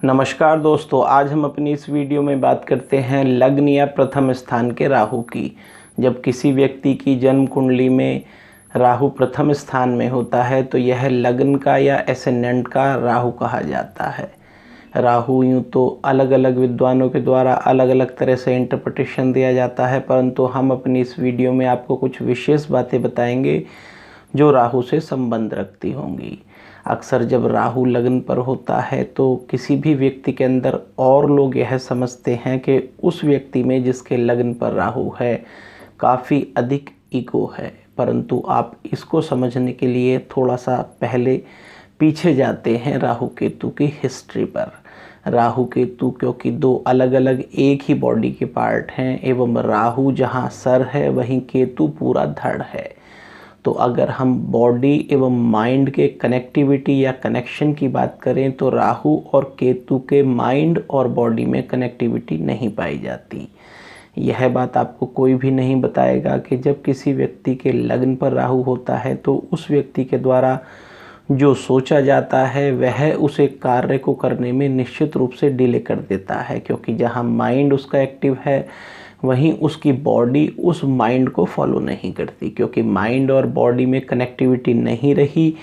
नमस्कार दोस्तों, आज हम अपनी इस वीडियो में बात करते हैं लग्न या प्रथम स्थान के राहु की। जब किसी व्यक्ति की जन्म कुंडली में राहु प्रथम स्थान में होता है तो यह लग्न का या एसेंडेंट का राहु कहा जाता है। राहु यूँ तो अलग अलग विद्वानों के द्वारा अलग अलग तरह से इंटरप्रिटेशन दिया जाता है, परंतु हम अपनी इस वीडियो में आपको कुछ विशेष बातें बताएंगे जो राहु से संबंध रखती होंगी। अक्सर जब राहु लग्न पर होता है तो किसी भी व्यक्ति के अंदर और लोग यह समझते हैं कि उस व्यक्ति में जिसके लग्न पर राहु है काफ़ी अधिक ईगो है, परंतु आप इसको समझने के लिए थोड़ा सा पहले पीछे जाते हैं राहु केतु की हिस्ट्री पर। राहु केतु क्योंकि दो अलग अलग एक ही बॉडी के पार्ट हैं एवं राहु जहाँ सर है वहीं केतु पूरा धड़ है, तो अगर हम बॉडी एवं माइंड के कनेक्टिविटी या कनेक्शन की बात करें तो राहु और केतु के माइंड और बॉडी में कनेक्टिविटी नहीं पाई जाती। यह बात आपको कोई भी नहीं बताएगा कि जब किसी व्यक्ति के लग्न पर राहु होता है तो उस व्यक्ति के द्वारा जो सोचा जाता है वह उसे कार्य को करने में निश्चित रूप से डिले कर देता है, क्योंकि जहाँ माइंड उसका एक्टिव है वहीं उसकी बॉडी उस माइंड को फॉलो नहीं करती, क्योंकि माइंड और बॉडी में कनेक्टिविटी नहीं रही।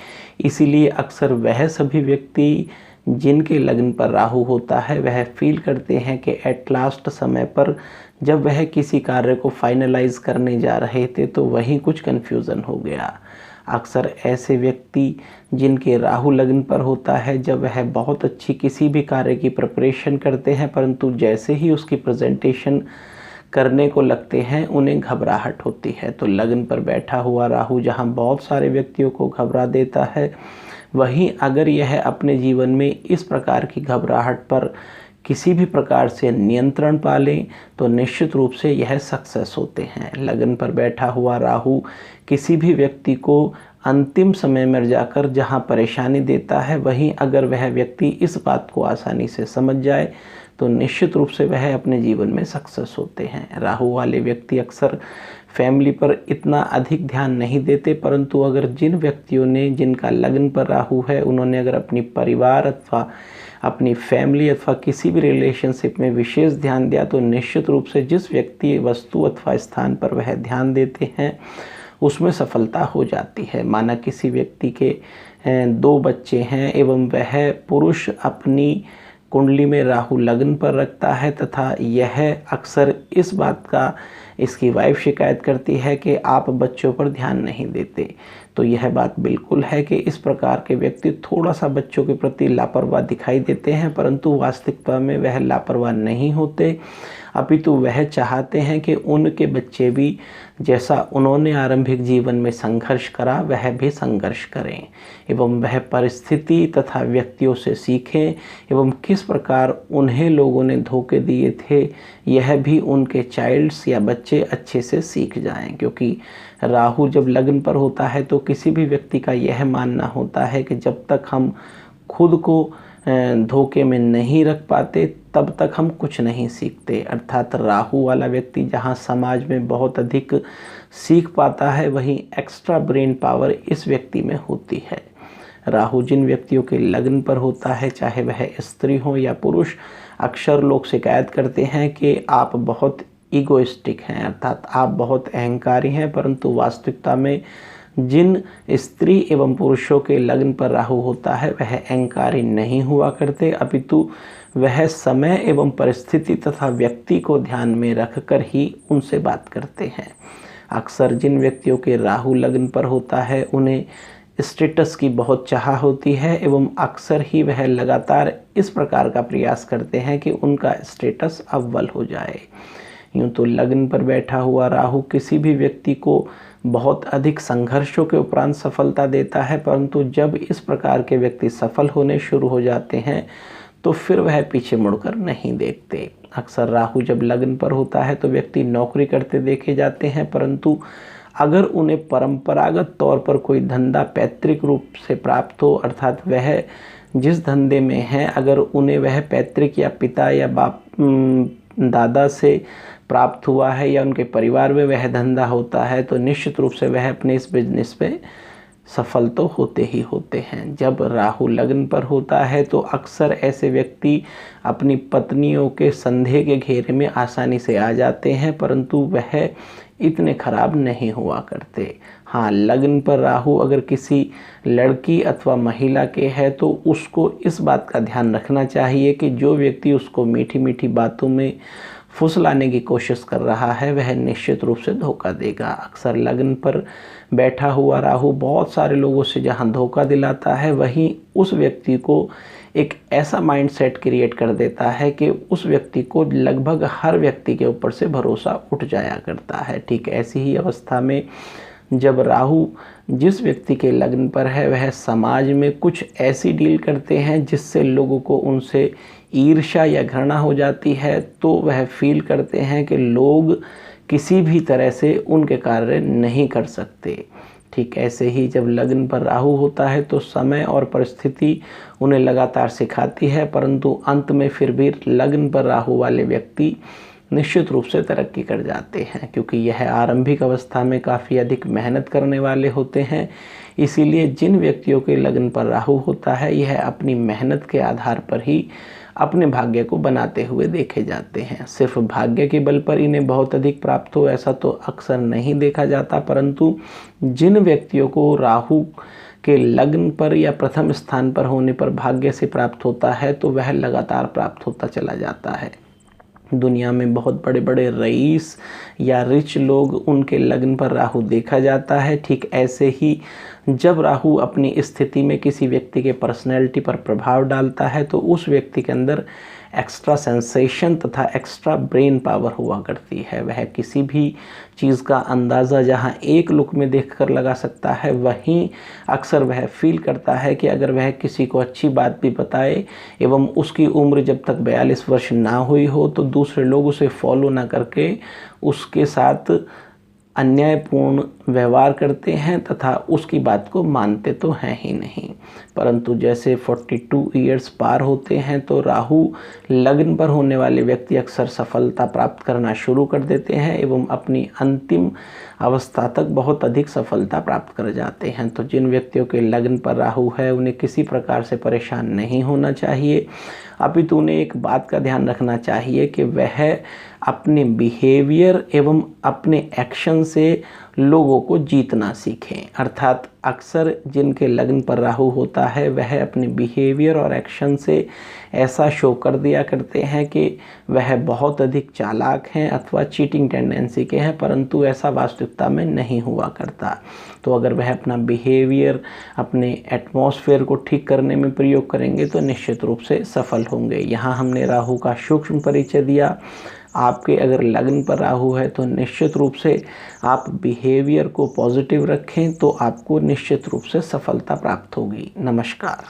इसीलिए अक्सर वह सभी व्यक्ति जिनके लग्न पर राहु होता है वह फील करते हैं कि एट लास्ट समय पर जब वह किसी कार्य को फाइनलाइज करने जा रहे थे तो वहीं कुछ कन्फ्यूज़न हो गया। अक्सर ऐसे व्यक्ति जिनके राहु लग्न पर होता है जब वह बहुत अच्छी किसी भी कार्य की प्रिपरेशन करते हैं, परंतु जैसे ही उसकी प्रेजेंटेशन करने को लगते हैं उन्हें घबराहट होती है। तो लग्न पर बैठा हुआ राहु जहां बहुत सारे व्यक्तियों को घबरा देता है, वहीं अगर यह अपने जीवन में इस प्रकार की घबराहट पर किसी भी प्रकार से नियंत्रण पा लें तो निश्चित रूप से यह सक्सेस होते हैं। लग्न पर बैठा हुआ राहु किसी भी व्यक्ति को अंतिम समय में जाकर जहां परेशानी देता है, वहीं अगर वह व्यक्ति इस बात को आसानी से समझ जाए तो निश्चित रूप से वह अपने जीवन में सक्सेस होते हैं। राहु वाले व्यक्ति अक्सर फैमिली पर इतना अधिक ध्यान नहीं देते, परंतु अगर जिन व्यक्तियों ने जिनका लग्न पर राहु है उन्होंने अगर अपनी परिवार अथवा अपनी फैमिली अथवा किसी भी रिलेशनशिप में विशेष ध्यान दिया तो निश्चित रूप से जिस व्यक्ति वस्तु अथवा स्थान पर वह ध्यान देते हैं उसमें सफलता हो जाती है। माना किसी व्यक्ति के 2 बच्चे हैं एवं वह पुरुष अपनी कुंडली में राहु लग्न पर रखता है तथा यह अक्सर इस बात का इसकी वाइफ शिकायत करती है कि आप बच्चों पर ध्यान नहीं देते, तो यह बात बिल्कुल है कि इस प्रकार के व्यक्ति थोड़ा सा बच्चों के प्रति लापरवाह दिखाई देते हैं, परंतु वास्तविकता में वह लापरवाह नहीं होते, अपितु वह चाहते हैं कि उनके बच्चे भी जैसा उन्होंने आरंभिक जीवन में संघर्ष करा वह भी संघर्ष करें एवं वह परिस्थिति तथा व्यक्तियों से सीखें एवं किस प्रकार उन्हें लोगों ने धोखे दिए थे यह भी उनके चाइल्ड्स या बच्चे अच्छे से सीख जाएं। क्योंकि राहु जब लग्न पर होता है तो किसी भी व्यक्ति का यह मानना होता है कि जब तक हम खुद को धोखे में नहीं रख पाते तब तक हम कुछ नहीं सीखते। अर्थात राहु वाला व्यक्ति जहां समाज में बहुत अधिक सीख पाता है वहीं एक्स्ट्रा ब्रेन पावर इस व्यक्ति में होती है। राहु जिन व्यक्तियों के लग्न पर होता है, चाहे वह स्त्री हो या पुरुष, अक्सर लोग शिकायत करते हैं कि आप बहुत ईगोइस्टिक हैं, अर्थात आप बहुत अहंकारी हैं, परंतु वास्तविकता में जिन स्त्री एवं पुरुषों के लग्न पर राहु होता है वह अहंकारी नहीं हुआ करते, अपितु वह समय एवं परिस्थिति तथा व्यक्ति को ध्यान में रखकर ही उनसे बात करते हैं। अक्सर जिन व्यक्तियों के राहु लग्न पर होता है उन्हें स्टेटस की बहुत चाह होती है एवं अक्सर ही वह लगातार इस प्रकार का प्रयास करते हैं कि उनका स्टेटस अव्वल हो जाए। यूँ तो लग्न पर बैठा हुआ राहु किसी भी व्यक्ति को बहुत अधिक संघर्षों के उपरांत सफलता देता है, परंतु जब इस प्रकार के व्यक्ति सफल होने शुरू हो जाते हैं तो फिर वह पीछे मुड़कर नहीं देखते। अक्सर राहु जब लग्न पर होता है तो व्यक्ति नौकरी करते देखे जाते हैं, परंतु अगर उन्हें परंपरागत तौर पर कोई धंधा पैतृक रूप से प्राप्त हो, अर्थात वह जिस धंधे में है अगर उन्हें वह पैतृक या पिता या बाप दादा से प्राप्त हुआ है या उनके परिवार में वह धंधा होता है तो निश्चित रूप से वह अपने इस बिजनेस पे सफल तो होते ही होते हैं। जब राहु लग्न पर होता है तो अक्सर ऐसे व्यक्ति अपनी पत्नियों के संदेह के घेरे में आसानी से आ जाते हैं, परंतु वह इतने खराब नहीं हुआ करते। हाँ, लग्न पर राहु अगर किसी लड़की अथवा महिला के है तो उसको इस बात का ध्यान रखना चाहिए कि जो व्यक्ति उसको मीठी मीठी बातों में फुसलाने की कोशिश कर रहा है वह निश्चित रूप से धोखा देगा। अक्सर लग्न पर बैठा हुआ राहु बहुत सारे लोगों से जहां धोखा दिलाता है, वहीं उस व्यक्ति को एक ऐसा माइंडसेट क्रिएट कर देता है कि उस व्यक्ति को लगभग हर व्यक्ति के ऊपर से भरोसा उठ जाया करता है। ठीक ऐसी ही अवस्था में जब राहु जिस व्यक्ति के लग्न पर है वह समाज में कुछ ऐसी डील करते हैं जिससे लोगों को उनसे ईर्ष्या या घृणा हो जाती है, तो वह फील करते हैं कि लोग किसी भी तरह से उनके कार्य नहीं कर सकते। ठीक ऐसे ही जब लग्न पर राहु होता है तो समय और परिस्थिति उन्हें लगातार सिखाती है, परंतु अंत में फिर भी लग्न पर राहु वाले व्यक्ति निश्चित रूप से तरक्की कर जाते हैं, क्योंकि यह आरंभिक अवस्था में काफ़ी अधिक मेहनत करने वाले होते हैं। इसीलिए जिन व्यक्तियों के लग्न पर राहु होता है यह अपनी मेहनत के आधार पर ही अपने भाग्य को बनाते हुए देखे जाते हैं। सिर्फ भाग्य के बल पर इन्हें बहुत अधिक प्राप्त हो ऐसा तो अक्सर नहीं देखा जाता, परंतु जिन व्यक्तियों को राहु के लग्न पर या प्रथम स्थान पर होने पर भाग्य से प्राप्त होता है तो वह लगातार प्राप्त होता चला जाता है। दुनिया में बहुत बड़े बड़े रईस या रिच लोग उनके लग्न पर राहु देखा जाता है। ठीक ऐसे ही जब राहु अपनी स्थिति में किसी व्यक्ति के पर्सनैलिटी पर प्रभाव डालता है तो उस व्यक्ति के अंदर एक्स्ट्रा सेंसेशन तथा एक्स्ट्रा ब्रेन पावर हुआ करती है। वह किसी भी चीज़ का अंदाज़ा जहां एक लुक में देखकर लगा सकता है, वहीं अक्सर वह फील करता है कि अगर वह किसी को अच्छी बात भी बताए एवं उसकी उम्र जब तक 42 वर्ष ना हुई हो तो दूसरे लोग उसे फॉलो ना करके उसके साथ अन्यायपूर्ण व्यवहार करते हैं तथा उसकी बात को मानते तो हैं ही नहीं। परंतु जैसे 42 ईयर्स पार होते हैं तो राहु लग्न पर होने वाले व्यक्ति अक्सर सफलता प्राप्त करना शुरू कर देते हैं एवं अपनी अंतिम अवस्था तक बहुत अधिक सफलता प्राप्त कर जाते हैं। तो जिन व्यक्तियों के लग्न पर राहु है उन्हें किसी प्रकार से परेशान नहीं होना चाहिए, अपितु उन्हें एक बात का ध्यान रखना चाहिए कि वह अपने बिहेवियर एवं अपने एक्शन से लोगों को जीतना सीखें। अर्थात अक्सर जिनके लग्न पर राहु होता है वह अपने बिहेवियर और एक्शन से ऐसा शो कर दिया करते हैं कि वह बहुत अधिक चालाक हैं अथवा चीटिंग टेंडेंसी के हैं, परंतु ऐसा वास्तविकता में नहीं हुआ करता। तो अगर वह अपना बिहेवियर अपने एटमॉस्फेयर को ठीक करने में प्रयोग करेंगे तो निश्चित रूप से सफल होंगे। यहाँ हमने राहु का सूक्ष्म परिचय दिया। आपके अगर लग्न पर राहु है तो निश्चित रूप से आप बिहेवियर को पॉजिटिव रखें तो आपको निश्चित रूप से सफलता प्राप्त होगी। नमस्कार।